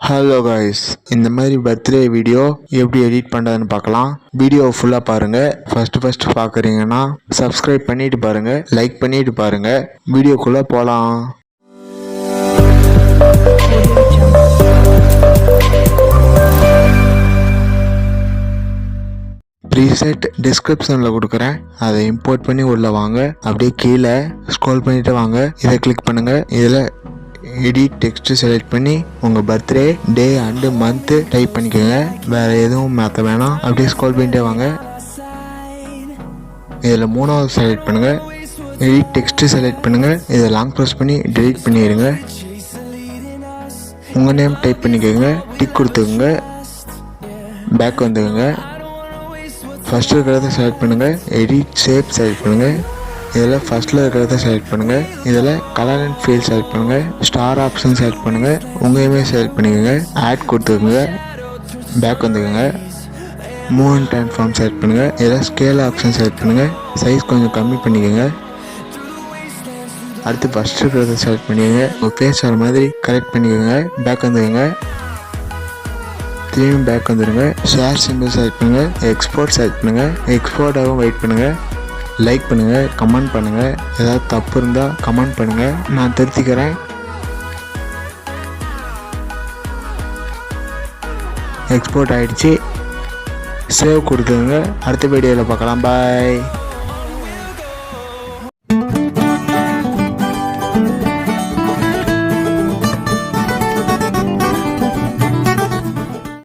Hello guys, இந்த மாதிரி birthday video எப்படி எடிட் பண்ணுறதுன்னு பார்க்கலாம். வீடியோ ஃபுல்லாக பாருங்கள். ஃபஸ்ட்டு பார்க்குறீங்கன்னா சப்ஸ்கிரைப் பண்ணிட்டு பாருங்கள், லைக் பண்ணிட்டு பாருங்கள். வீடியோக்குள்ளே போகலாம். ப்ரீசெட் டிஸ்கிரிப்ஷனில் கொடுக்குறேன், அதை இம்போர்ட் பண்ணி உள்ளே வாங்க. அப்படியே கீழே ஸ்க்ரோல் பண்ணிட்டு வாங்க. இதை கிளிக் பண்ணுங்கள். இதில் எடிட் டெக்ஸ்ட் செலக்ட் பண்ணி உங்கள் birthday day and month type பண்ணிக்கோங்க. வேறு எதுவும் மாற்ற வேணாம். அப்படியே ஸ்க்ரோல் பண்ணிட்டே வாங்க. இதில் மூணாவது செலக்ட் பண்ணுங்கள், எடிட் டெக்ஸ்ட்டு செலக்ட் பண்ணுங்கள். இதை லாங் ப்ரெஸ் பண்ணி டெலிட் பண்ணிடுங்க. உங்கள் நேம் டைப் பண்ணிக்கோங்க, டிக் கொடுத்துக்கோங்க, பேக் வந்துக்கோங்க. ஃபஸ்ட்டு இருக்கிறத செலக்ட் பண்ணுங்கள், எடிட் ஷேப் செலக்ட் பண்ணுங்கள். இதில் ஃபஸ்ட்டில் இருக்கிறத செலக்ட் பண்ணுங்கள். இதில் கலர் அண்ட் ஃபீல் செலக்ட் பண்ணுங்கள், ஸ்டார் ஆப்ஷன் செலக்ட் பண்ணுங்கள், உங்கள் இமேஜ் செலக்ட் பண்ணிக்கோங்க, ஆட் கொடுத்துக்கோங்க, பேக் வந்துக்கோங்க. மூவ் அண்ட் ட்ரான்ஸ்ஃபார்ம் செலக்ட் பண்ணுங்கள். இதில் ஸ்கேல் ஆப்ஷன் செலக்ட் பண்ணுங்கள், சைஸ் கொஞ்சம் கம்மி பண்ணிக்கோங்க. அடுத்து ஃபஸ்ட்டு இருக்கிறத செலக்ட் பண்ணிக்கோங்க, உங்கள் ஃபேஸ் வர மாதிரி கரெக்ட் பண்ணிக்கோங்க, பேக் வந்துக்கோங்க. திரும்பி பேக் வந்துடுங்க. ஷேர் சிம்பிள் செலக்ட் பண்ணுங்கள், எக்ஸ்போர்ட் செலக்ட் பண்ணுங்கள், எக்ஸ்போர்ட் ஆகும் வெயிட் பண்ணுங்கள். லைக் பண்ணுங்கள், கமெண்ட் பண்ணுங்கள். ஏதாவது தப்பு இருந்தால் கமெண்ட் பண்ணுங்கள், நான் திருத்திக்கிறேன். எக்ஸ்போர்ட் ஆகிடுச்சு. சேவ் கொடுத்துருங்க. அடுத்த வீடியோவில் பார்க்கலாம். பாய்.